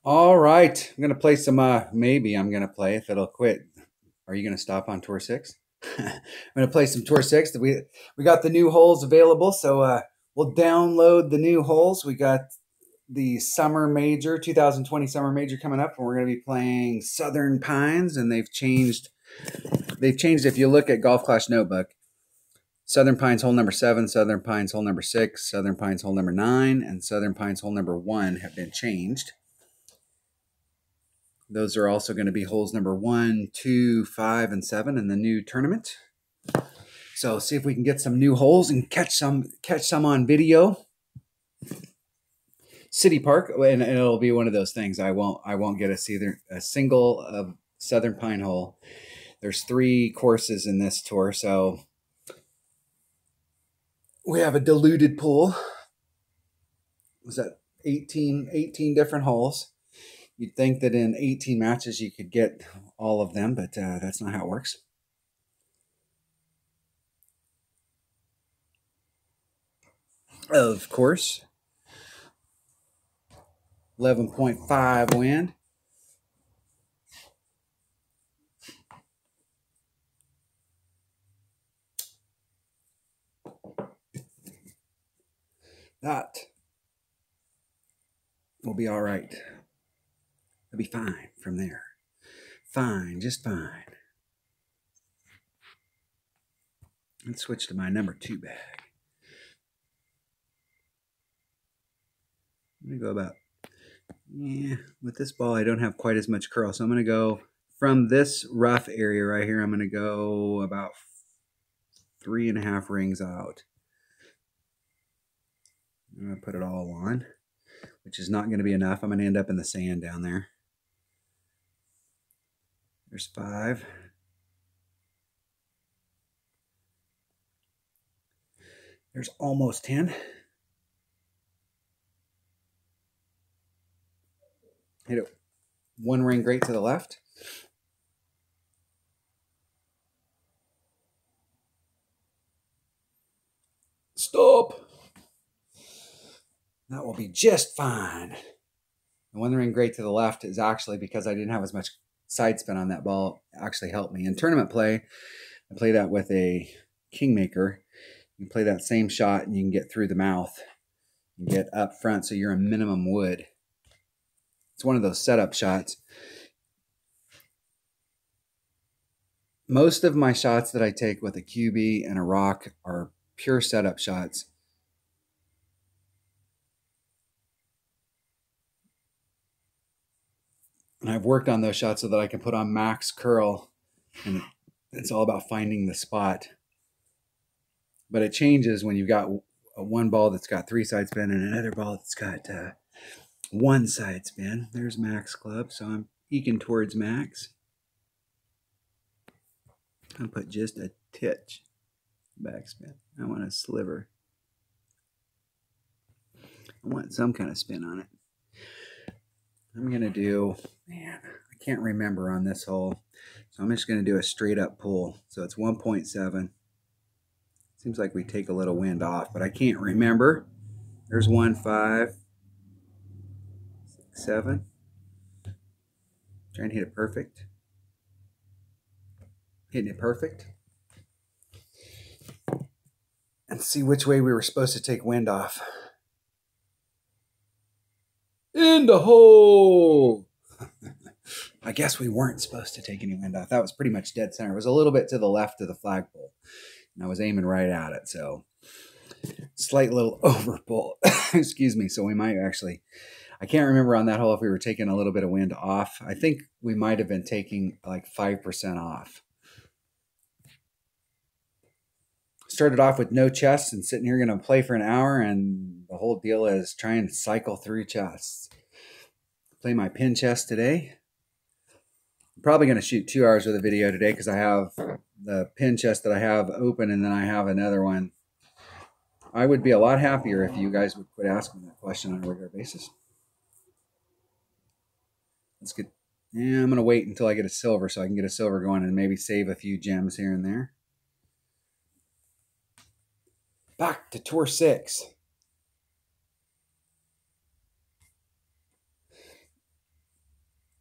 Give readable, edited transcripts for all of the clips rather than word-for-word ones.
All right, I'm gonna play some. Maybe I'm gonna play if it'll quit. Are you gonna stop on tour 6? I'm gonna play some tour 6. We got the new holes available, so we'll download the new holes. We got the summer major, 2020 summer major coming up, and we're gonna be playing Southern Pines. And they've changed. They've changed. If you look at Golf Clash Notebook, Southern Pines hole number 7, Southern Pines hole number 6, Southern Pines hole number 9, and Southern Pines hole number 1 have been changed. Those are also going to be holes number 1, 2, 5, and 7 in the new tournament. So see if we can get some new holes and catch some on video. City Park, and it'll be one of those things. I won't get a single of Southern Pine hole. There's 3 courses in this tour, so we have a diluted pool. Was that 18 different holes? You'd think that in 18 matches you could get all of them, but that's not how it works. Of course, 11.5 wind. That will be all right. It'll be fine from there. Fine, just fine. Let's switch to my number 2 bag. I'm going to go about, with this ball I don't have quite as much curl, so I'm going to go from this rough area right here. I'm going to go about 3.5 rings out. I'm going to put it all on, which is not going to be enough. I'm going to end up in the sand down there. There's 5. There's almost 10. Hit it 1 ring great to the left. Stop. That will be just fine. The 1 ring great to the left is actually because I didn't have as much side spin on that ball. Actually helped me. In tournament play, I play that with a Kingmaker. You can play that same shot and you can get through the mouth and get up front, so you're a minimum wood. It's one of those setup shots. Most of my shots that I take with a QB and a rock are pure setup shots. And I've worked on those shots so that I can put on max curl. And it's all about finding the spot. But it changes when you've got one ball that's got 3 side spin and another ball that's got 1 side spin. There's max club, so I'm eking towards max. I'll put just a titch backspin. I want a sliver. I want some kind of spin on it. I'm going to do, I can't remember on this hole. So I'm just going to do a straight up pull. So it's 1.7. Seems like we take a little wind off, but I can't remember. There's 1, 5, 6, 7. Trying to hit it perfect. Hitting it perfect. And see which way we were supposed to take wind off. In the hole! I guess we weren't supposed to take any wind off. That was pretty much dead center. It was a little bit to the left of the flagpole. And I was aiming right at it, so slight little overpull. Excuse me. So we might actually, I can't remember on that hole if we were taking a little bit of wind off. I think we might have been taking like 5% off. Started off with no chests and sitting here going to play for an hour, and the whole deal is try and cycle through chests. Play my pin chest today. I'm probably going to shoot 2 hours of the video today because I have the pin chest that I have open, and then I have another one. I would be a lot happier if you guys would quit asking that question on a regular basis. Let's get, I'm going to wait until I get a silver so I can get a silver going and maybe save a few gems here and there. Back to tour 6.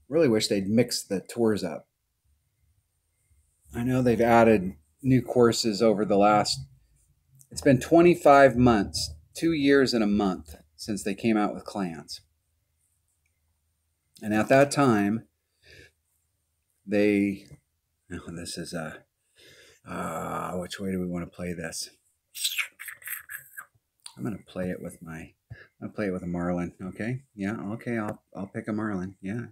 Really wish they'd mix the tours up. I know they've added new courses over the last, it's been 25 months, 2 years and a month since they came out with clans. And at that time, they, oh, this is which way do we want to play this? I'm going to play it with a Marlin. Okay. Yeah. Okay. I'll pick a Marlin. Yeah.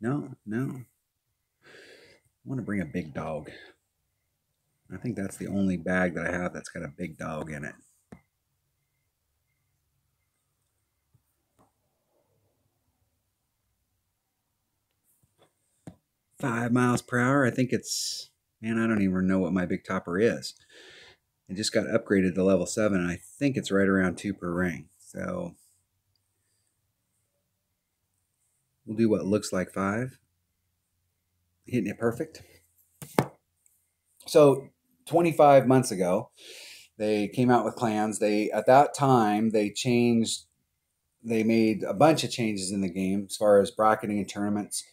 No. I want to bring a big dog. I think that's the only bag that I have that's got a big dog in it. $5 miles per hour. I think it's, man, I don't even know what my big topper is. It just got upgraded to level 7, and I think it's right around 2 per ring. So we'll do what looks like 5. Hitting it perfect. So 25 months ago, they came out with clans. At that time, they made a bunch of changes in the game as far as bracketing and tournaments.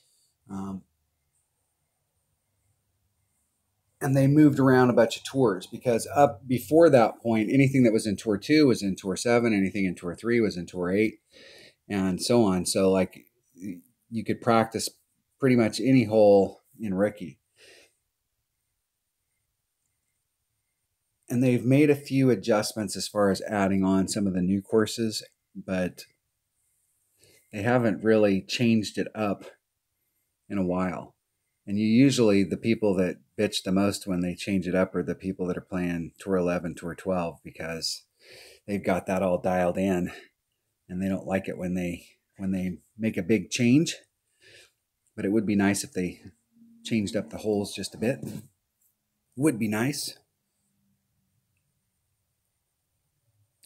And they moved around a bunch of tours, because up before that point, anything that was in Tour 2 was in Tour 7, anything in Tour 3 was in Tour 8, and so on. So like you could practice pretty much any hole in Ricky. And they've made a few adjustments as far as adding on some of the new courses, but they haven't really changed it up in a while. And usually the people that bitch the most when they change it up are the people that are playing Tour 11, Tour 12, because they've got that all dialed in, and they don't like it when they make a big change. But it would be nice if they changed up the holes just a bit. Would be nice.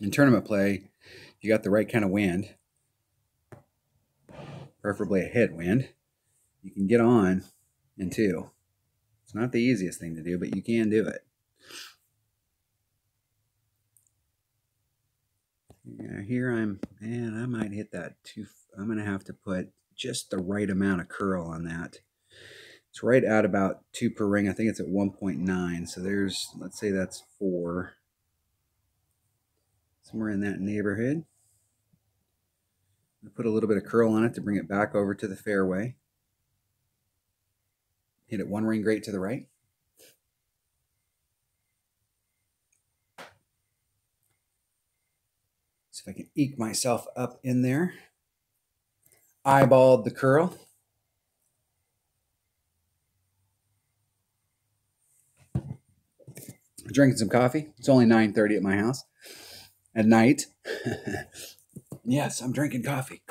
In tournament play, you got the right kind of wind, preferably a headwind, you can get on in 2. It's not the easiest thing to do, but you can do it. Yeah, here I might hit that too. I'm going to have to put just the right amount of curl on that. It's right at about 2 per ring. I think it's at 1.9. So there's, let's say that's 4. Somewhere in that neighborhood. I'll put a little bit of curl on it to bring it back over to the fairway. Hit it 1 ring great to the right. See if I can eke myself up in there. Eyeballed the curl. Drinking some coffee. It's only 9:30 at my house at night. Yes, I'm drinking coffee.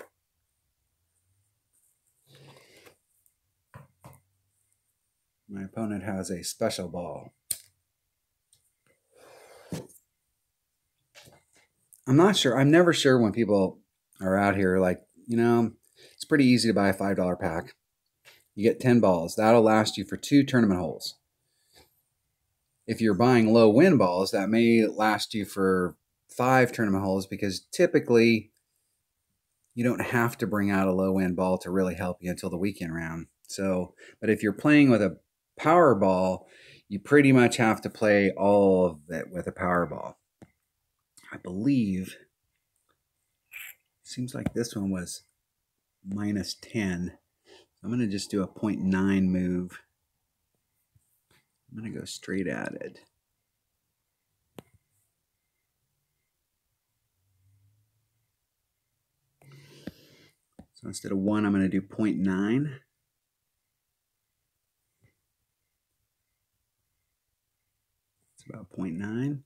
My opponent has a special ball. I'm not sure. I'm never sure when people are out here like, it's pretty easy to buy a $5 pack. You get 10 balls. That'll last you for 2 tournament holes. If you're buying low win balls, that may last you for 5 tournament holes, because typically you don't have to bring out a low win ball to really help you until the weekend round. So, but if you're playing with a power ball, you pretty much have to play all of it with a power ball. I believe, seems like this one was -10. I'm going to just do a 0.9 move. I'm going to go straight at it. So instead of 1, I'm going to do 0.9. It's about 0.9,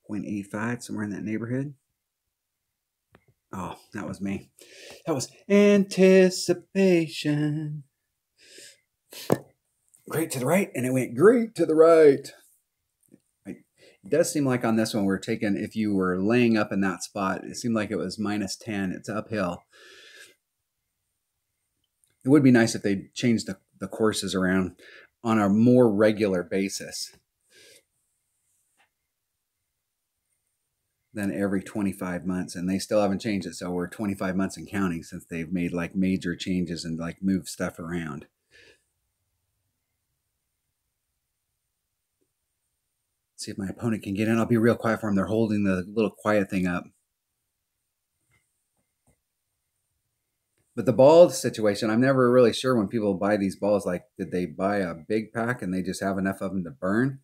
0.85, somewhere in that neighborhood. Oh, that was me. That was anticipation. Great to the right, and it went great to the right. It does seem like on this one we're taking, if you were laying up in that spot, it seemed like it was -10. It's uphill. It would be nice if they changed the courses around on a more regular basis. than every 25 months, and they still haven't changed it. So we're 25 months and counting since they've made like major changes and like moved stuff around. See if my opponent can get in. I'll be real quiet for them. They're holding the little quiet thing up. But the ball situation, I'm never really sure when people buy these balls, like, did they buy a big pack and they just have enough of them to burn?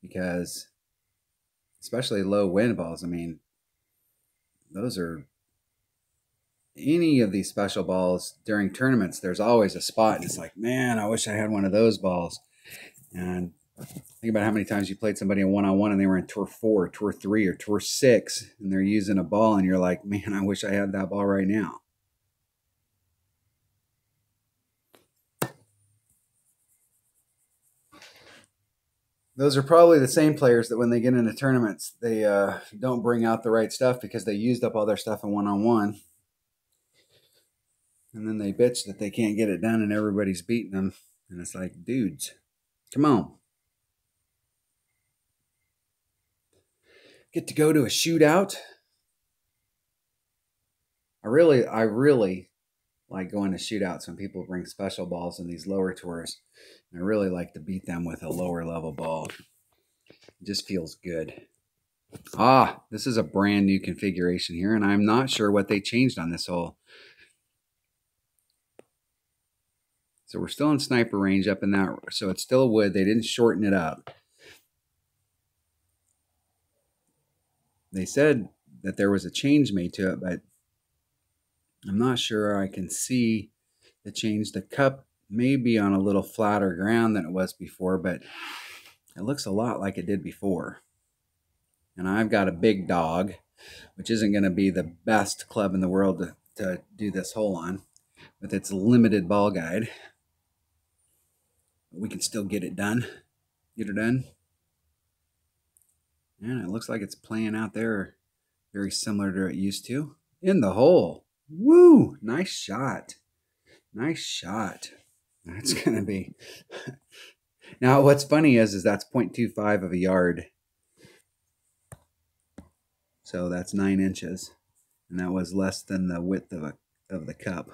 Because especially low wind balls, I mean, those are, any of these special balls during tournaments, there's always a spot and it's like, man, I wish I had one of those balls. And think about how many times you played somebody in one-on-one and they were in tour 4, tour 3, or tour 6, and they're using a ball and you're like, man, I wish I had that ball right now. Those are probably the same players that when they get into tournaments, they don't bring out the right stuff because they used up all their stuff in one-on-one. And then they bitch that they can't get it done and everybody's beating them. And it's like, dudes, come on. Get to go to a shootout. I really like going to shootouts when people bring special balls in these lower tours. I really like to beat them with a lower level ball. It just feels good. This is a brand new configuration here, and I'm not sure what they changed on this hole. So we're still in sniper range up in that, so it's still wood. They didn't shorten it up. They said that there was a change made to it, but I'm not sure I can see the change. The cup may be on a little flatter ground than it was before, but it looks a lot like it did before. And I've got a big dog, which isn't going to be the best club in the world to do this hole on with its limited ball guide. We can still get it done. Get her done. And it looks like it's playing out there very similar to what it used to. In the hole. Woo! Nice shot. Nice shot. That's going to be... Now, what's funny is that's 0.25 of a yard. So that's 9 inches. And that was less than the width of the cup.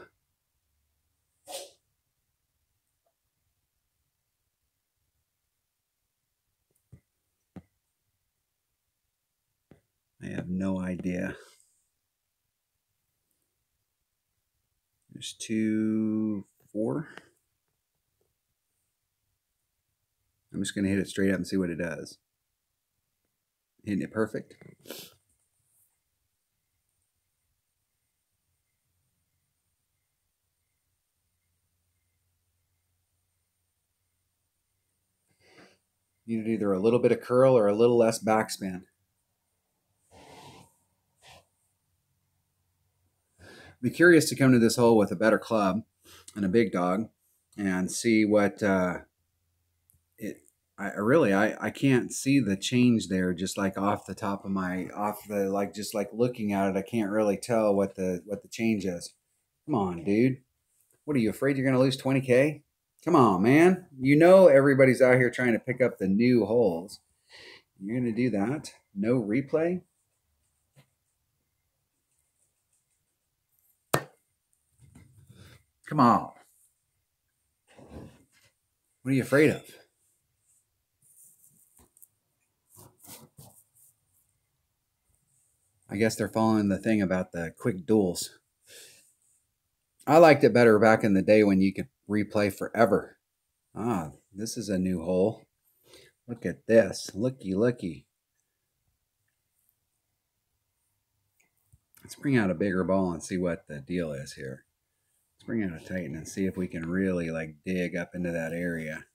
I have no idea. There's 2, 4. I'm just going to hit it straight up and see what it does. Hitting it perfect. Needed either a little bit of curl or a little less backspin. Be curious to come to this hole with a better club and a big dog and see what I can't see the change there, just like off the top of my just like looking at it, I can't really tell what the change is. Come on, dude. What are you afraid you're going to lose 20K? Come on, man. You know everybody's out here trying to pick up the new holes. You're going to do that? No replay? Come on. What are you afraid of? I guess they're following the thing about the quick duels. I liked it better back in the day when you could replay forever. This is a new hole. Look at this. Looky, looky. Let's bring out a bigger ball and see what the deal is here. Let's bring out a Titan and see if we can really like dig up into that area.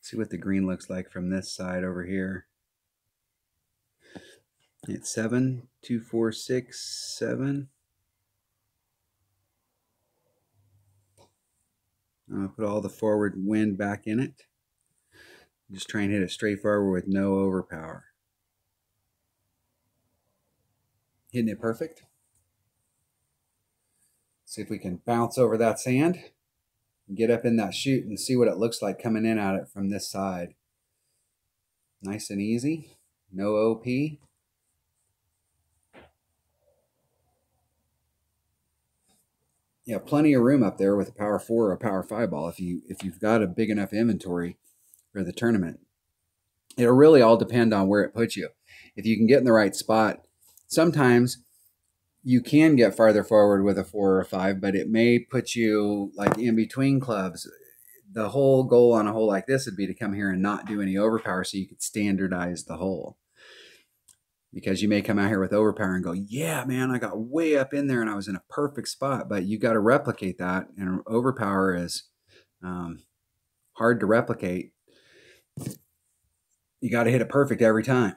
See what the green looks like from this side over here. It's 7, 2, 4, 6, 7. I'll put all the forward wind back in it. Just try and hit it straight forward with no overpower. Hitting it perfect. See if we can bounce over that sand. Get up in that chute and see what it looks like coming in at it from this side. Nice and easy. No OP. Yeah, plenty of room up there with a power 4 or a power 5 ball if you've got a big enough inventory for the tournament. It'll really all depend on where it puts you. If you can get in the right spot, sometimes you can get farther forward with a 4 or a 5, but it may put you like in between clubs. The whole goal on a hole like this would be to come here and not do any overpower so you could standardize the hole. Because you may come out here with overpower and go, yeah, man, I got way up in there and I was in a perfect spot. But you got to replicate that. And overpower is hard to replicate. You got to hit it perfect every time.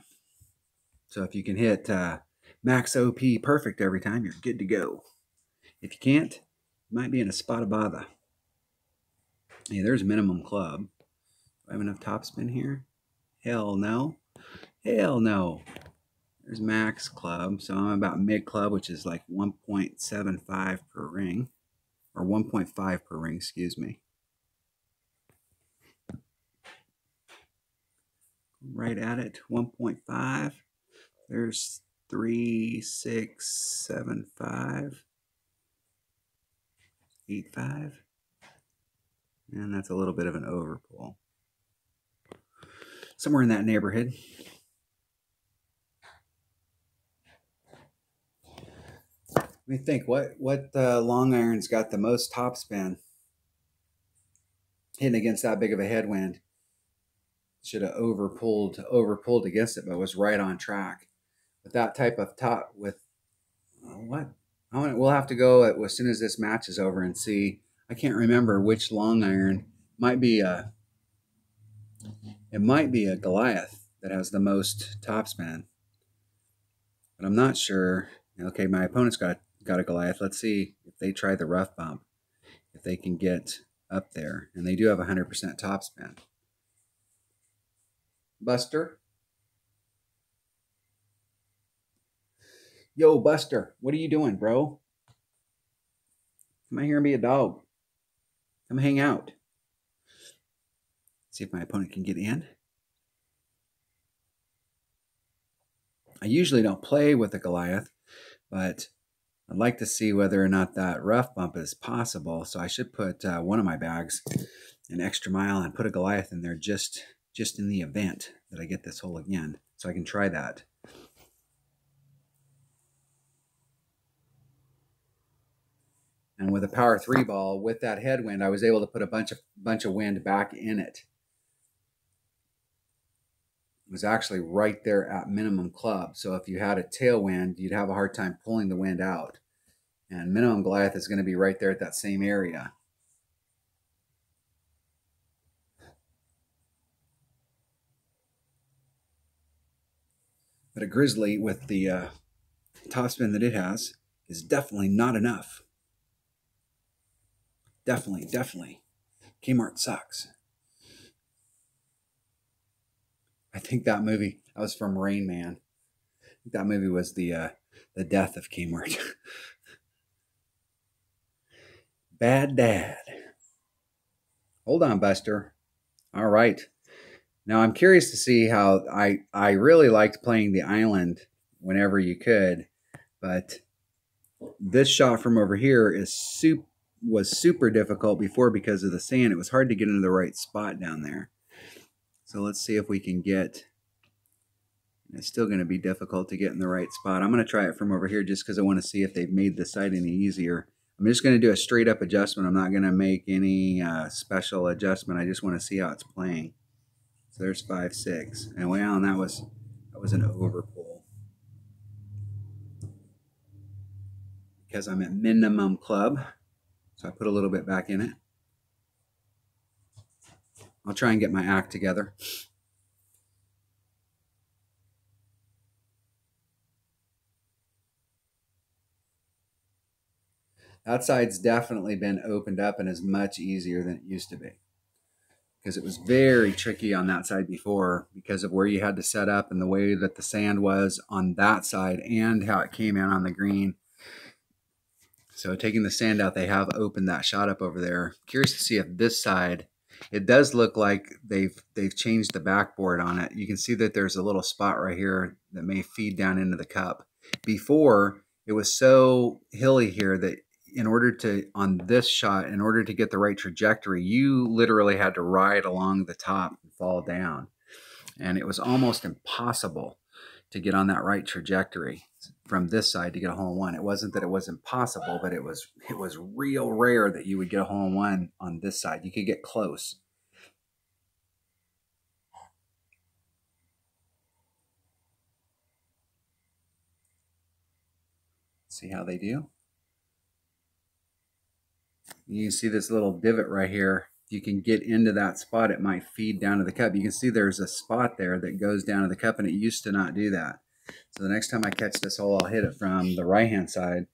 So if you can hit max OP perfect every time, you're good to go. If you can't, you might be in a spot of bother. Hey, there's minimum club. Do I have enough topspin here? Hell no. Hell no. There's max club. So I'm about mid club, which is like 1.75 per ring. Or 1.5 per ring, excuse me. Right at it, 1.5. There's 3, 6, 7, 5, 8, 5. And that's a little bit of an overpull. Somewhere in that neighborhood. Let me think, what long iron's got the most topspin? Hitting against that big of a headwind. Should have overpulled against it, but was right on track. With that type of top, with what? We'll have to go as soon as this match is over and see. I can't remember which long iron. It might be a Goliath that has the most topspin, but I'm not sure. Okay, my opponent's got a Goliath. Let's see if they try the rough bump, if they can get up there, and they do have 100% topspin. Buster. Yo, Buster, what are you doing, bro? Come out here and be a dog. Come hang out. See if my opponent can get in. I usually don't play with a Goliath, but I'd like to see whether or not that rough bump is possible. So I should put one of my bags an extra mile and put a Goliath in there just in the event that I get this hole again, so I can try that. And with a power 3 ball, with that headwind, I was able to put a bunch of wind back in it. It was actually right there at minimum club. So if you had a tailwind, you'd have a hard time pulling the wind out. And minimum Goliath is going to be right there at that same area. But a Grizzly with the topspin that it has is definitely not enough. Definitely. Kmart sucks. I think that movie, that was from Rain Man. I think that movie was the death of Kmart. Bad dad. Hold on, Buster. All right. Now I'm curious to see how I really liked playing the island whenever you could, but this shot from over here was super difficult before because of the sand. It was hard to get into the right spot down there. So let's see if we can get. It's still going to be difficult to get in the right spot. I'm going to try it from over here just because I want to see if they've made the site any easier. I'm just going to do a straight up adjustment. I'm not going to make any special adjustment. I just want to see how it's playing. So there's 5, 6, and well, and that was an overpull because I'm at minimum club. So I put a little bit back in it. I'll try and get my act together. That side's definitely been opened up and is much easier than it used to be. Because it was very tricky on that side before because of where you had to set up and the way that the sand was on that side and how it came in on the green. So taking the sand out, they have opened that shot up over there. Curious to see if this side, it does look like they've changed the backboard on it. You can see that there's a little spot right here that may feed down into the cup. Before, it was so hilly here that in order to, on this shot, in order to get the right trajectory, you literally had to ride along the top and fall down. And it was almost impossible to get on that right trajectory from this side to get a hole-in-one. It wasn't that it was impossible, but it was real rare that you would get a hole-in-one on this side. You could get close. See how they do? You can see this little divot right here. You can get into that spot. It might feed down to the cup. You can see there's a spot there that goes down to the cup, and it used to not do that. So the next time I catch this hole, I'll hit it from the right-hand side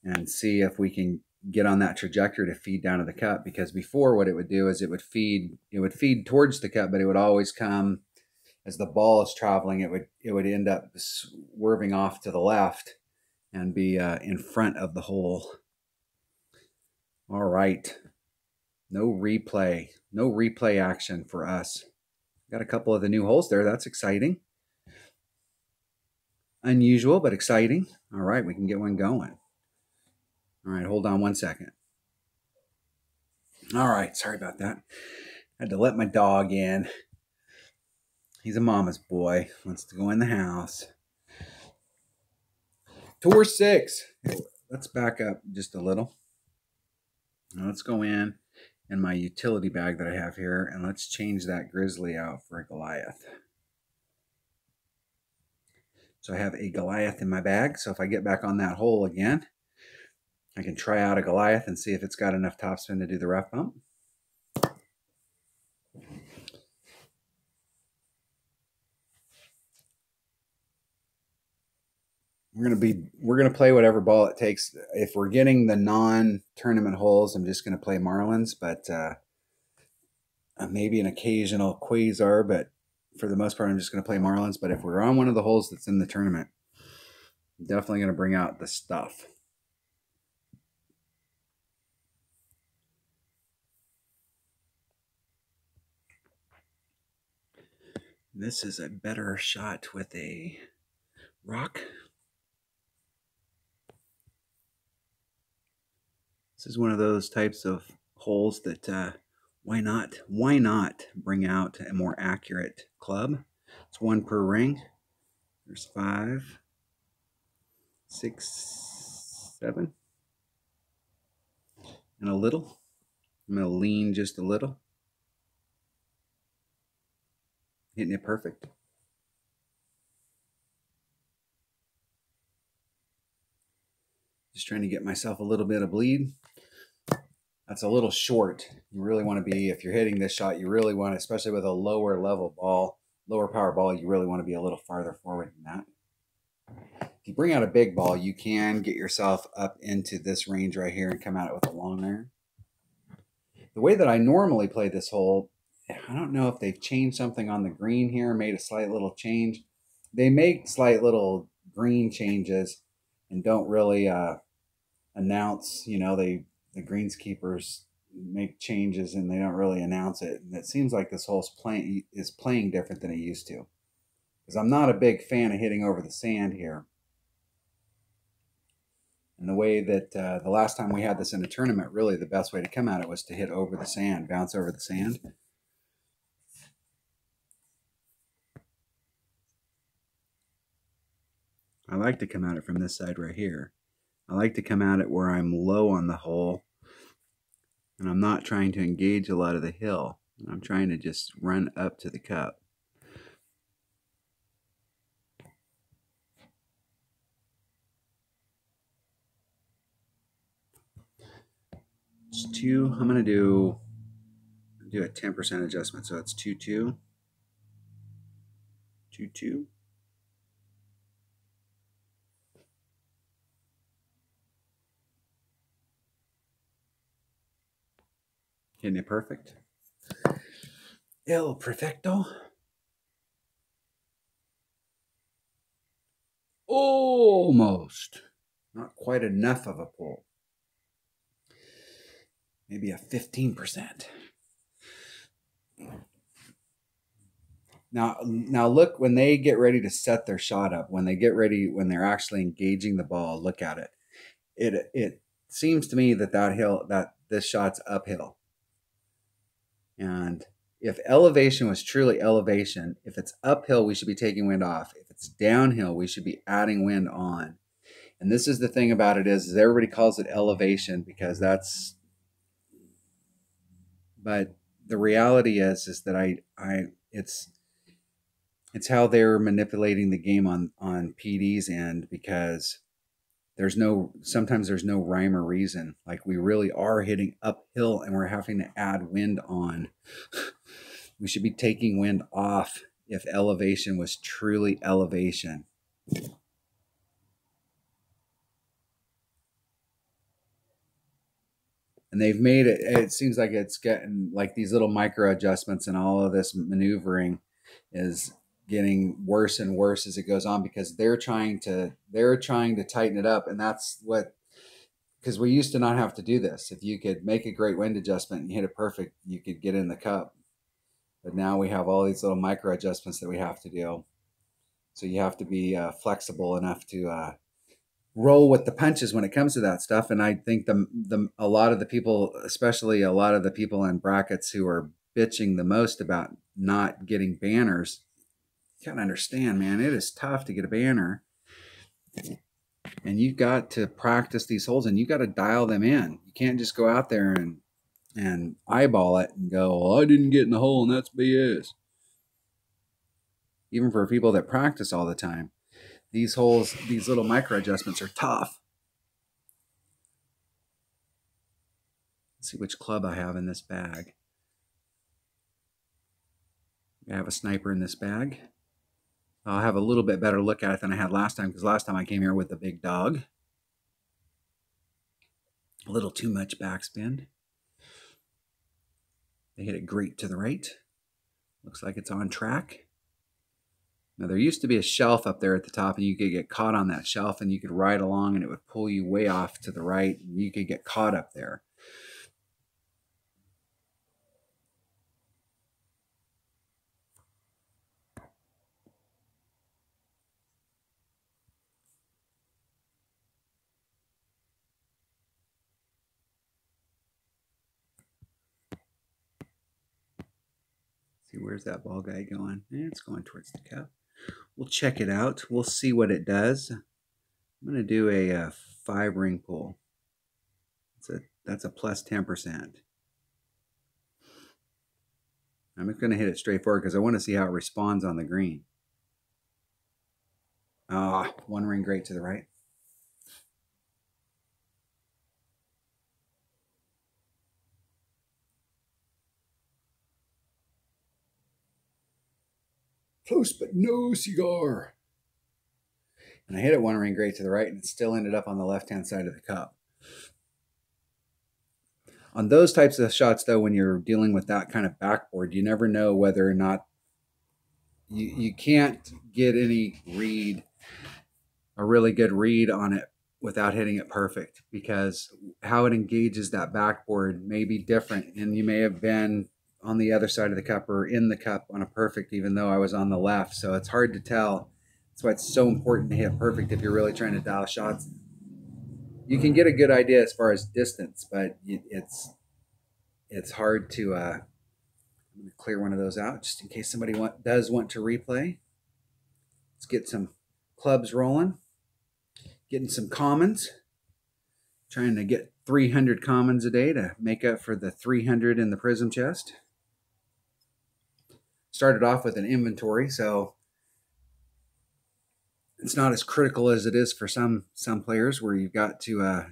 and see if we can get on that trajectory to feed down to the cup. Because before, what it would do is it would feed towards the cup, but it would always come as the ball is traveling. It would end up swerving off to the left and be in front of the hole. All right, no replay action for us. Got a couple of the new holes there. That's exciting. Unusual, but exciting. All right, we can get one going. All right, hold on one second. All right, sorry about that. I had to let my dog in. He's a mama's boy, wants to go in the house. Tour 6. Let's back up just a little. Now let's go in my utility bag that I have here, and let's change that grizzly out for a Goliath. So I have a Goliath in my bag, so if I get back on that hole again, I can try out a Goliath and see if it's got enough topspin to do the rough bump. We're gonna play whatever ball it takes. If we're getting the non-tournament holes, I'm just gonna play Marlins, but maybe an occasional Quasar, but for the most part, I'm just gonna play Marlins. But if we're on one of the holes that's in the tournament, I'm definitely gonna bring out the stuff. This is a better shot with a rock. This is one of those types of holes that why not bring out a more accurate club? It's 1 per ring. There's 5, 6, 7, and a little. I'm going to lean just a little. Hitting it perfect. Just trying to get myself a little bit of bleed. That's a little short. You really want to be, if you're hitting this shot, you really want to, especially with a lower level ball, lower power ball, you really want to be a little farther forward than that. If you bring out a big ball, you can get yourself up into this range right here and come at it with a long iron. The way that I normally play this hole, I don't know if they've changed something on the green here, made a slight little change. They make slight little green changes and don't really announce, you know, the greenskeepers make changes and they don't really announce it. And it seems like this hole is playing different than it used to. Because I'm not a big fan of hitting over the sand here. And the way that the last time we had this in a tournament, really the best way to come at it was to hit over the sand, bounce over the sand. I like to come at it from this side right here. I like to come at it where I'm low on the hole and I'm not trying to engage a lot of the hill. I'm trying to just run up to the cup. It's 2. I'm going to do a 10% adjustment. So it's 2-2. 2-2. Hitting it perfect. El perfecto. Almost. Not quite enough of a pull. maybe a 15%. Now look, when they get ready to set their shot up, when they're actually engaging the ball, look at it. It seems to me that this shot's uphill. And if elevation was truly elevation, if it's uphill, we should be taking wind off. If it's downhill, we should be adding wind on. And this is the thing about it is everybody calls it elevation because but the reality is that it's how they're manipulating the game on PD's end, because sometimes there's no rhyme or reason. Like, we really are hitting uphill and we're having to add wind on. We should be taking wind off if elevation was truly elevation. And they've made it seems like it's getting like these little micro adjustments, and all of this maneuvering is getting worse and worse as it goes on, because they're trying to tighten it up. And that's what, because we used to not have to do this. If you could make a great wind adjustment and you hit it perfect, you could get in the cup. But now we have all these little micro adjustments that we have to do. So you have to be flexible enough to roll with the punches when it comes to that stuff. And I think a lot of the people, especially a lot of the people in brackets who are bitching the most about not getting banners, you gotta understand, man, it is tough to get a banner. And you've got to practice these holes, and you got to dial them in. You can't just go out there and eyeball it and go, well, I didn't get in the hole and that's BS. Even for people that practice all the time, these holes, these little micro adjustments are tough. Let's see which club I have in this bag. I have a sniper in this bag. I'll have a little bit better look at it than I had last time, because last time I came here with the big dog. A little too much backspin. They hit it great to the right. Looks like it's on track. Now, there used to be a shelf up there at the top, and you could get caught on that shelf, and you could ride along, and it would pull you way off to the right, and you could get caught up there. See, where's that ball guy going? It's going towards the cup. We'll check it out. We'll see what it does. I'm going to do a 5-ring pull. That's a plus 10%. I'm just going to hit it straight forward because I want to see how it responds on the green. 1 ring great to the right. Close but no cigar. And I hit it 1 ring great to the right, and it still ended up on the left-hand side of the cup. On those types of shots, though, when you're dealing with that kind of backboard, you never know whether or not you can't get any read, a really good read on it without hitting it perfect, because how it engages that backboard may be different, and you may have been on the other side of the cup or in the cup on a perfect, even though I was on the left. So it's hard to tell. That's why it's so important to hit perfect if you're really trying to dial shots. You can get a good idea as far as distance, but it's hard to I'm going to clear one of those out just in case somebody does want to replay. Let's get some clubs rolling. Getting some commons. Trying to get 300 commons a day to make up for the 300 in the prism chest. Started off with an inventory, so it's not as critical as it is for some players, where you've got to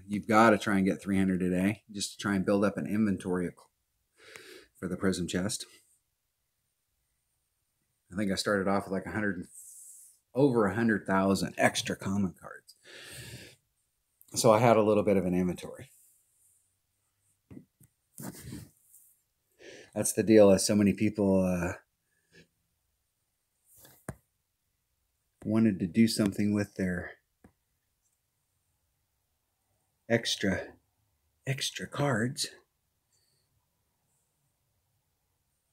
try and get 300 a day just to try and build up an inventory for the prism chest. I think I started off with like over 100,000 extra common cards, so I had a little bit of an inventory. That's the deal, as so many people wanted to do something with their extra cards.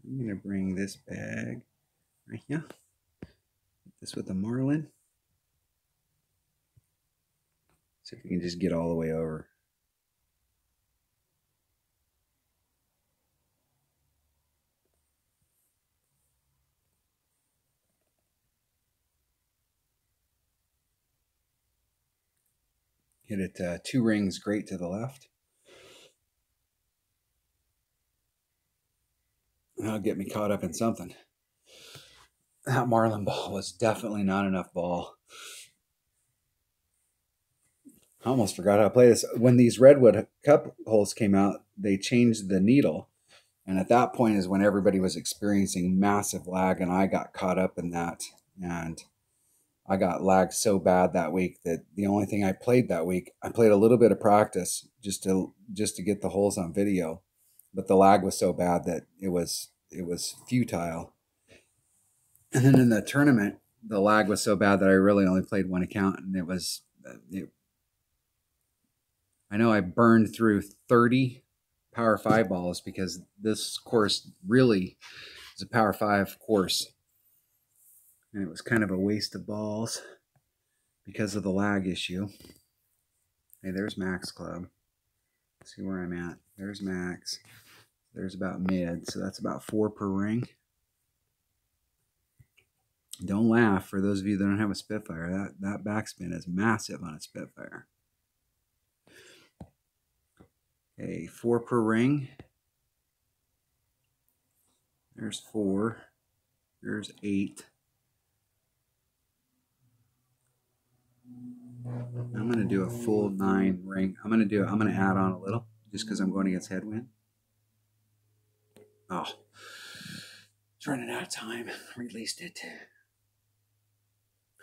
I'm going to bring this bag right here. Hit this with a marlin. See if we can just get all the way over. Hit it 2 rings great to the left. That'll get me caught up in something. That marlin ball was definitely not enough ball. I almost forgot how to play this. When these Redwood Cup holes came out, they changed the needle. And at that point is when everybody was experiencing massive lag, and I got caught up in that. And I got lagged so bad that week that the only thing I played that week, I played a little bit of practice just to get the holes on video. But the lag was so bad that it was futile. And then in the tournament, the lag was so bad that I really only played one account, and I know I burned through 30 Power 5 balls because this course really is a Power 5 course. And it was kind of a waste of balls because of the lag issue. Hey, there's Max Club. Let's see where I'm at. There's Max. There's about mid, so that's about 4 per ring. Don't laugh, for those of you that don't have a Spitfire. That backspin is massive on a Spitfire. Okay, 4 per ring. There's 4. There's 8. I'm going to do a full 9 ring. I'm going to add on a little just because I'm going against headwind. Oh, it's running out of time. Released it.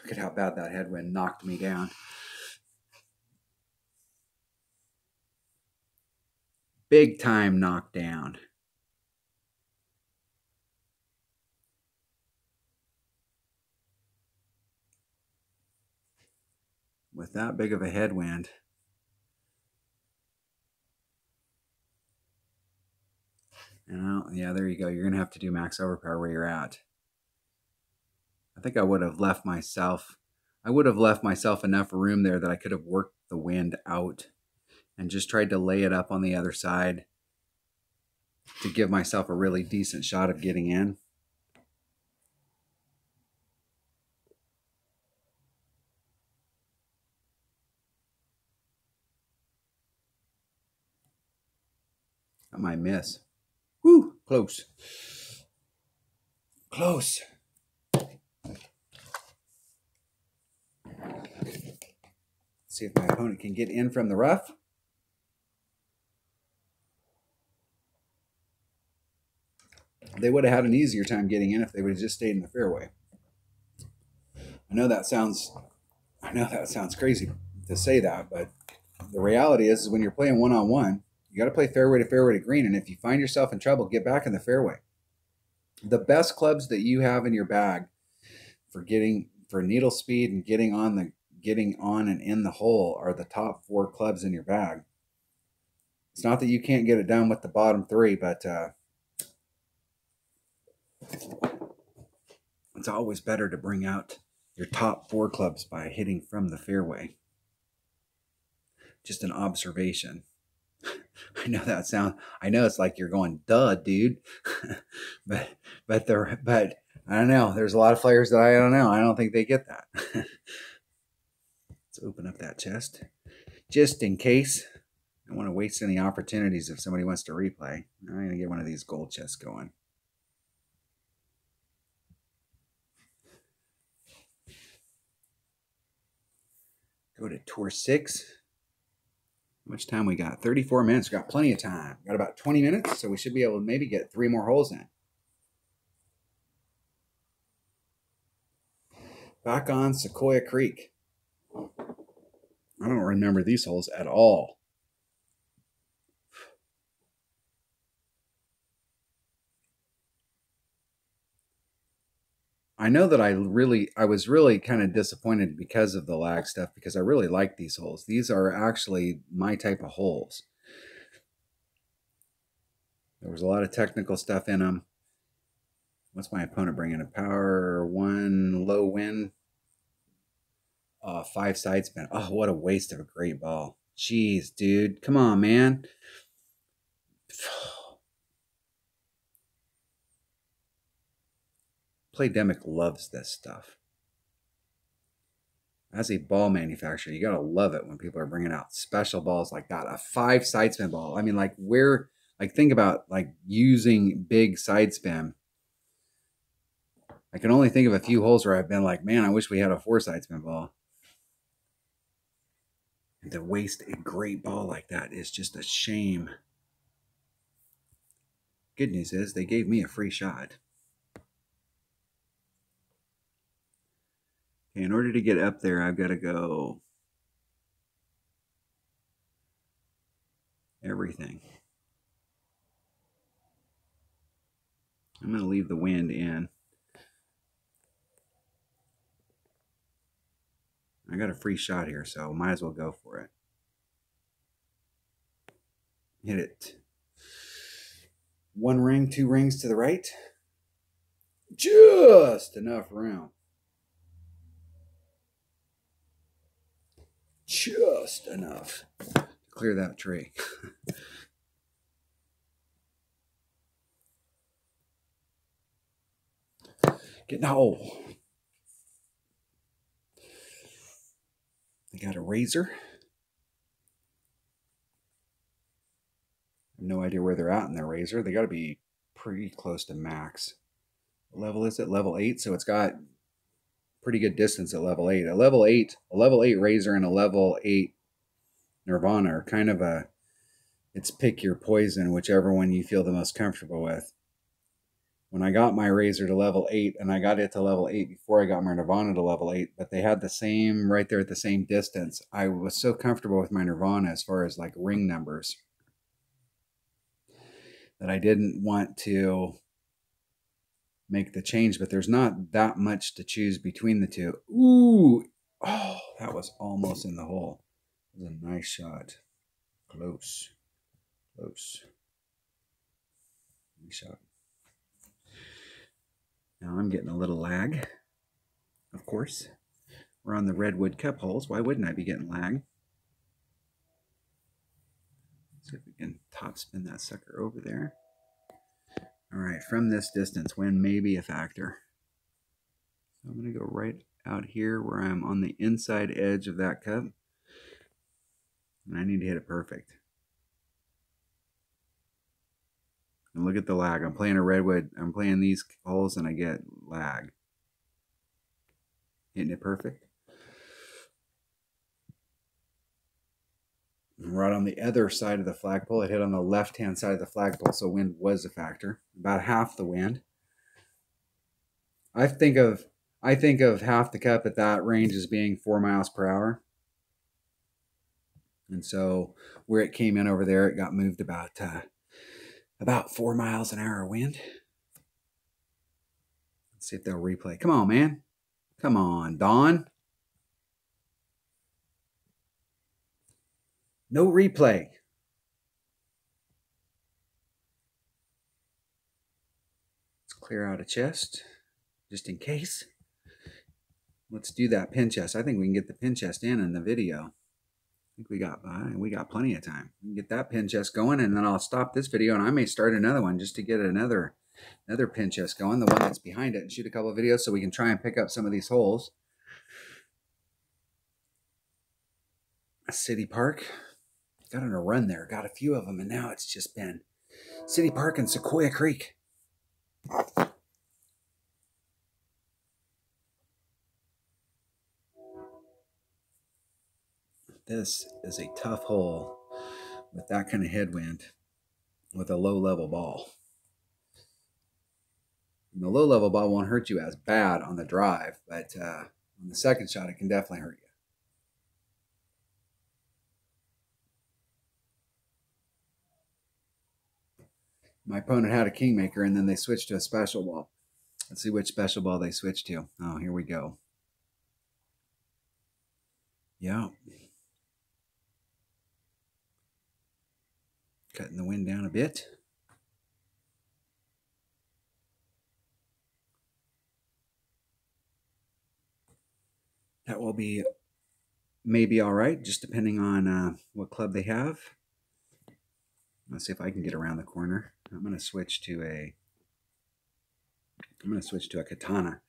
Look at how bad that headwind knocked me down. Big time knockdown. With that big of a headwind, yeah, there you go. You're going to have to do max overpower where you're at. I think I would have left myself enough room there that I could have worked the wind out and just tried to lay it up on the other side to give myself a really decent shot of getting in. I might miss. Woo, close. Close. See if my opponent can get in from the rough. They would have had an easier time getting in if they would have just stayed in the fairway. I know that sounds crazy to say that, but the reality is when you're playing one-on-one, you got to play fairway to green. And if you find yourself in trouble, get back in the fairway. The best clubs that you have in your bag for needle speed and getting on and in the hole are the top 4 clubs in your bag. It's not that you can't get it done with the bottom 3, but it's always better to bring out your top 4 clubs by hitting from the fairway. Just an observation. I know it's like you're going, duh, dude. but I don't know. There's a lot of players that I don't know. I don't think they get that. Let's open up that chest just in case. I don't want to waste any opportunities if somebody wants to replay. I'm going to get one of these gold chests going. Go to Tour 6. How much time we got? 34 minutes. We got plenty of time. Got about 20 minutes, so we should be able to maybe get 3 more holes in. Back on Sequoia Creek. I don't remember these holes at all. I know that I was really kind of disappointed because of the lag stuff, because I really like these holes. These are actually my type of holes. There was a lot of technical stuff in them. What's my opponent bringing? A power 1 low wind. 5 side spin. Oh, what a waste of a great ball. Jeez, dude. Come on, man. Playdemic loves this stuff. As a ball manufacturer, you gotta love it when people are bringing out special balls like that. A 5 side spin ball. I mean, like where, like think about like using big side spin. I can only think of a few holes where I've been like, man, I wish we had a 4 side spin ball. And to waste a great ball like that is just a shame. Good news is they gave me a free shot. Okay, in order to get up there, I've got to go everything. I'm going to leave the wind in. I got a free shot here, so might as well go for it. Hit it. 1 ring, 2 rings to the right. Just enough room. Just enough to clear that tree. Get no. They got a razor. I have no idea where they're at in their razor. They got to be pretty close to max. What level is it? Level 8. So it's got pretty good distance at level 8. A level 8 razor and a level 8 Nirvana are kind of a, it's pick your poison, whichever one you feel the most comfortable with. When I got my razor to level 8, and I got it to level 8 before I got my Nirvana to level 8, but they had the same, right there at the same distance. I was so comfortable with my Nirvana as far as like ring numbers that I didn't want to make the change, but there's not that much to choose between the two. Ooh, oh, that was almost in the hole. It was a nice shot. Close. Close. Nice shot. Now I'm getting a little lag, of course. We're on the Redwood Cup holes. Why wouldn't I be getting lag? Let's see if we can top spin that sucker over there. All right, from this distance, wind may be a factor. So I'm going to go right out here where I'm on the inside edge of that cup. And I need to hit it perfect. And look at the lag. I'm playing a Redwood. I'm playing these holes and I get lag. Hitting it perfect. Right on the other side of the flagpole. It hit on the left-hand side of the flagpole, so wind was a factor. About half the wind. I think of half the cup at that range as being 4 miles per hour. And so where it came in over there, it got moved about 4 miles an hour wind. Let's see if they'll replay. Come on, man. Come on, Don. No replay. Let's clear out a chest just in case. Let's do that pin chest. I think we can get the pin chest in the video. I think we got plenty of time. We can get that pin chest going, and then I'll stop this video, and I may start another one just to get another pin chest going, the one that's behind it, and shoot a couple of videos so we can try and pick up some of these holes. City Park. Got on a run there. Got a few of them, and now it's just been City Park and Sequoia Creek. This is a tough hole with that kind of headwind with a low-level ball. And the low-level ball won't hurt you as bad on the drive, but on the second shot, it can definitely hurt you. My opponent had a kingmaker, and then they switched to a special ball. Let's see which special ball they switched to. Oh, here we go. Yeah. Cutting the wind down a bit. That will be maybe all right, just depending on what club they have. Let's see if I can get around the corner. I'm going to switch to a katana.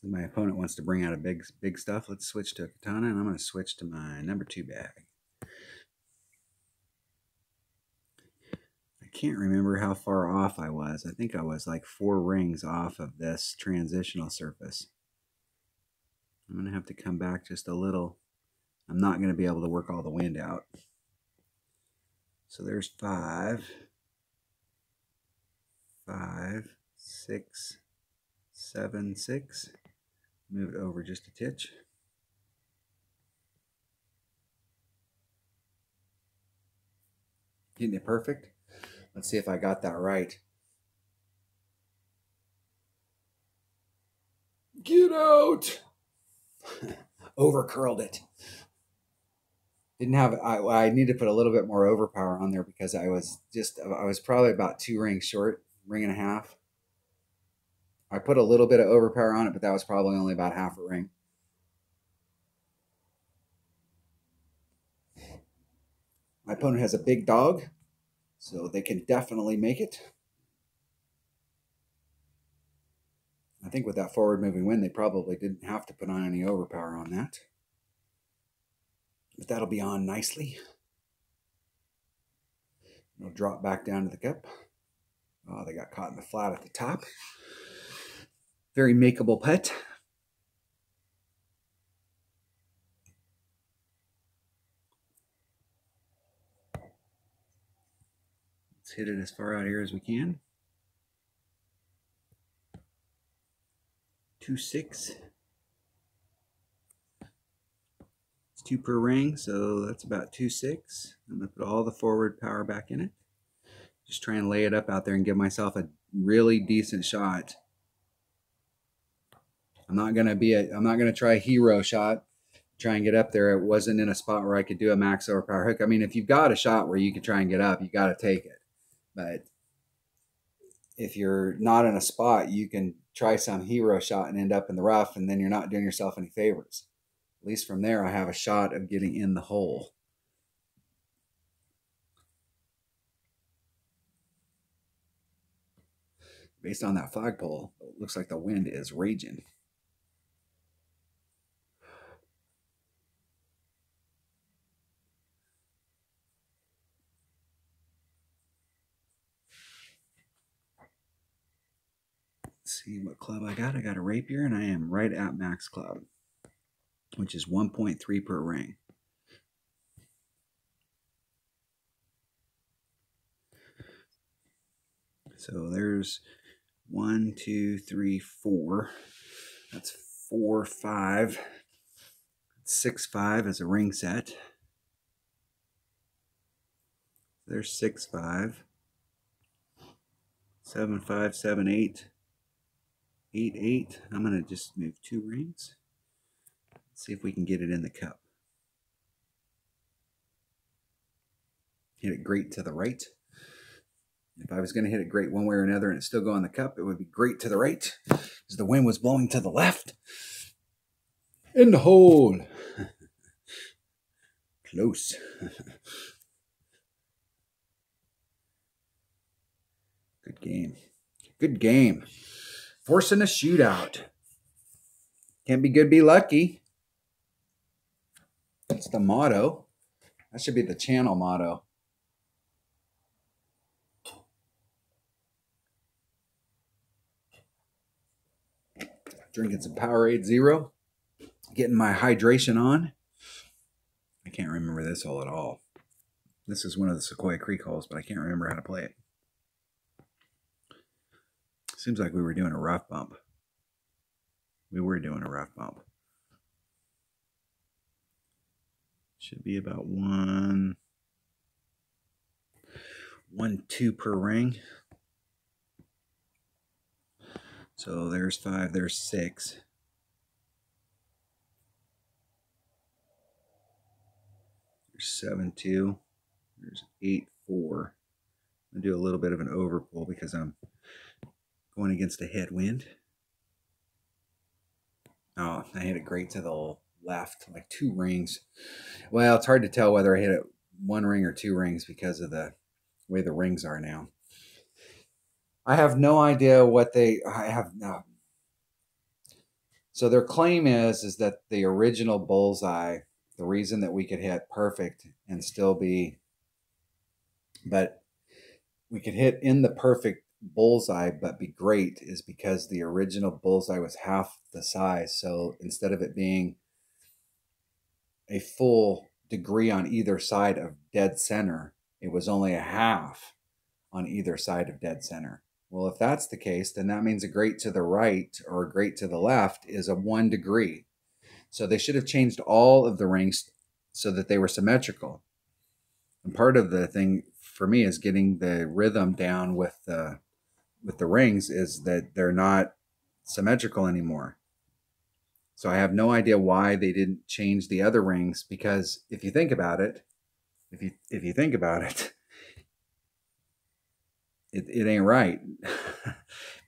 So my opponent wants to bring out a big stuff. Let's switch to a katana, and I'm going to switch to my number 2 bag. I can't remember how far off I was. I think I was like 4 rings off of this transitional surface. I'm going to have to come back just a little. I'm not going to be able to work all the wind out. So there's 5, 6, 7, 6. Move it over just a titch. Getting it perfect. Let's see if I got that right. Get out! Over curled it. Didn't have I need to put a little bit more overpower on there because I was probably about 2 rings short, ring and a half. I put a little bit of overpower on it, but that was probably only about half a ring. My opponent has a big dog, so they can definitely make it. I think with that forward moving wind, they probably didn't have to put on any overpower on that. But that'll be on nicely. It'll drop back down to the cup. Oh, they got caught in the flat at the top. Very makeable putt. Let's hit it as far out here as we can. 2-6. It's 2 per ring, so that's about 2-6. I'm going to put all the forward power back in it. Just try and lay it up out there and give myself a really decent shot. I'm not going to try a hero shot. Try and get up there. It wasn't in a spot where I could do a max overpower hook. I mean, if you've got a shot where you can try and get up, you got to take it. But if you're not in a spot, you can try some hero shot and end up in the rough, and then you're not doing yourself any favors. At least from there, I have a shot of getting in the hole. Based on that flagpole, it looks like the wind is raging. Let's see what club I got. I got a rapier, and I am right at max club, which is 1.3 per ring. So there's 1, 2, 3, 4. That's 4, 5. 6, 5 is a ring set. There's 6, 5. 7, 5, 7, 8. 8, 8. I'm going to just move 2 rings. Let's see if we can get it in the cup. Hit it great to the right. If I was going to hit it great one way or another and it still go in the cup, it would be great to the right, because the wind was blowing to the left. In the hole. Close. Good game. Good game. Forcing a shootout. Can't be good, be lucky. That's the motto. That should be the channel motto. Drinking some Powerade Zero. Getting my hydration on. I can't remember this hole at all. This is one of the Sequoia Creek holes, but I can't remember how to play it. Seems like we were doing a rough bump. We were doing a rough bump. Should be about 1, 2 per ring. So there's 5, there's 6. There's 7, 2. There's 8, 4. I'm gonna do a little bit of an overpull because I'm going against a headwind. Oh, I hit it great to the left, like 2 rings. Well, it's hard to tell whether I hit it 1 ring or 2 rings because of the way the rings are now. I have no idea what I have no. So their claim is that the original bullseye, the reason that we could hit perfect and still be, but we could hit in the perfect bullseye but be great, is because the original bullseye was half the size. So instead of it being a full degree on either side of dead center, it was only a half on either side of dead center. Well, if that's the case, then that means a great to the right or a great to the left is a 1 degree. So they should have changed all of the rings so that they were symmetrical. And part of the thing for me is getting the rhythm down with the rings is that they're not symmetrical anymore. So I have no idea why they didn't change the other rings, because if you think about it, if you think about it, it ain't right.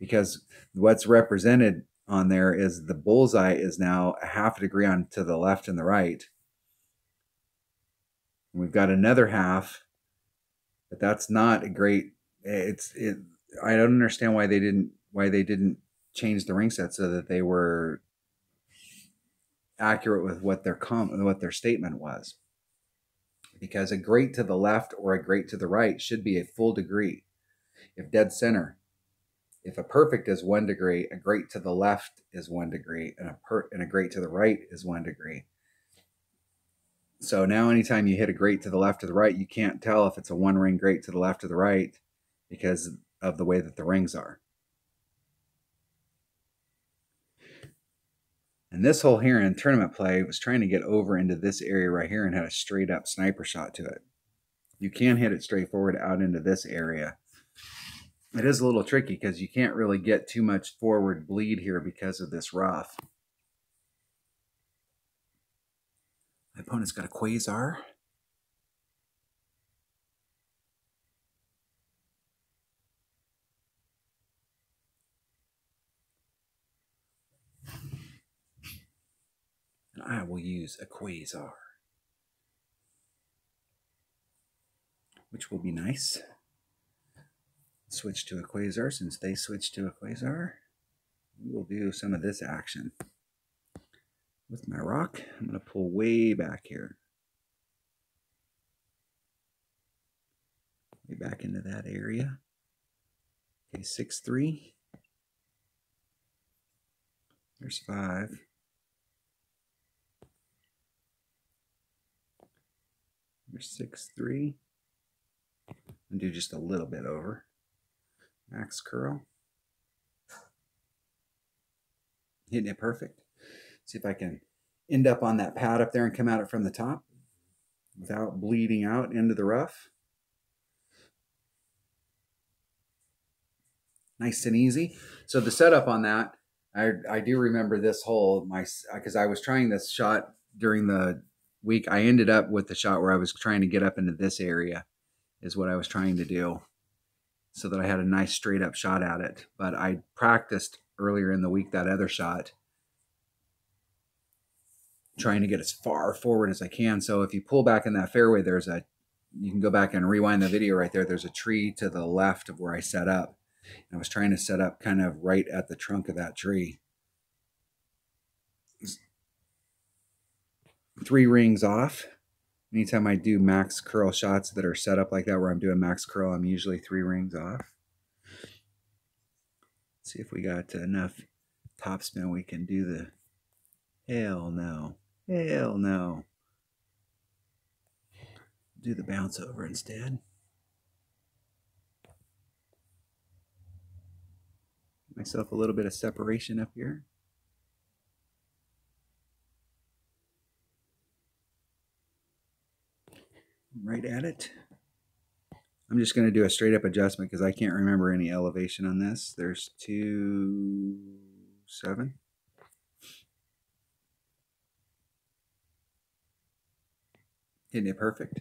Because what's represented on there is the bullseye is now a half a degree on to the left and the right. And we've got another half, but that's not a great. I don't understand why they didn't change the ring set so that they were accurate with what their statement was. Because a great to the left or a great to the right should be a full degree. If dead center, if a perfect is 1 degree, a great to the left is 1 degree, and a great to the right is 1 degree. So now anytime you hit a great to the left or the right, you can't tell if it's a 1 ring great to the left or the right because of the way that the rings are. And this hole here in tournament play was trying to get over into this area right here and had a straight up sniper shot to it. You can hit it straight forward out into this area. It is a little tricky because you can't really get too much forward bleed here because of this rough. My opponent's got a quasar. And I will use a quasar, which will be nice. Switch to a quasar. Since they switched to a quasar, we will do some of this action. With my rock, I'm going to pull way back here. Way back into that area. Okay, 6-3. There's 5. There's 6-3. And do just a little bit over. Max curl. Hitting it perfect. See if I can end up on that pad up there and come at it from the top without bleeding out into the rough. Nice and easy. So the setup on that, I do remember this hole, because I was trying this shot during the week. I ended up with the shot where I was trying to get up into this area is what I was trying to do so that I had a nice straight up shot at it. But I practiced earlier in the week that other shot, trying to get as far forward as I can. So if you pull back in that fairway, you can go back and rewind the video right there. There's a tree to the left of where I set up. I was trying to set up kind of right at the trunk of that tree. 3 rings off. Anytime I do max curl shots that are set up like that, where I'm doing max curl, I'm usually 3 rings off. Let's see if we got enough topspin we can do the... Hell no. Hell no. Do the bounce over instead. Myself a little bit of separation up here. Right at it. I'm just going to do a straight up adjustment because I can't remember any elevation on this. There's 2.7. Hitting it perfect.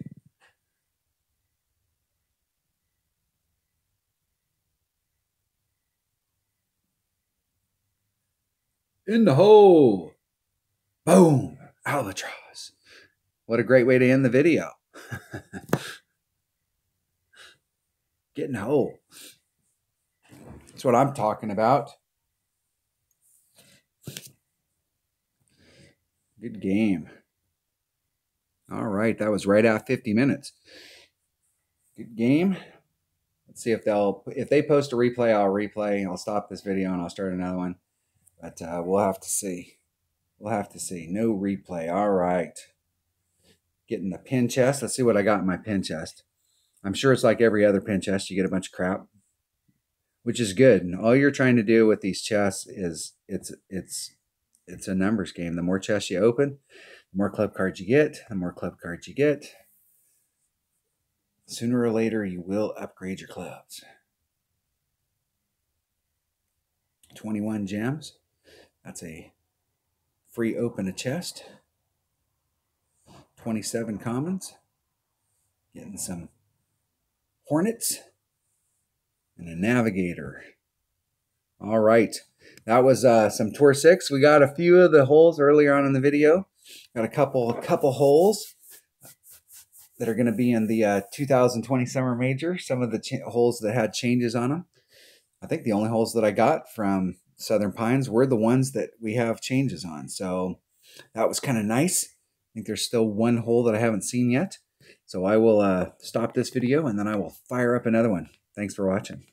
In the hole. Boom. Albatross. What a great way to end the video. Getting a hole. That's what I'm talking about. Good game. All right, that was right at 50 minutes. Good game. Let's see if they post a replay, I'll replay. I'll stop this video and I'll start another one. But we'll have to see. We'll have to see. No replay. All right. Getting the pin chest. Let's see what I got in my pin chest. I'm sure it's like every other pin chest. You get a bunch of crap, which is good. And all you're trying to do with these chests is it's a numbers game. The more chests you open, the more club cards you get. The more club cards you get, sooner or later you will upgrade your clubs. 21 gems. That's a free open a chest. 27 commons. Getting some hornets and a navigator. All right. That was some Tour 6. We got a few of the holes earlier on in the video. Got a couple holes that are going to be in the 2020 Summer Major. Some of the holes that had changes on them. I think the only holes that I got from Southern Pines were the ones that we have changes on. So that was kind of nice. I think there's still one hole that I haven't seen yet. So I will stop this video and then I will fire up another one. Thanks for watching.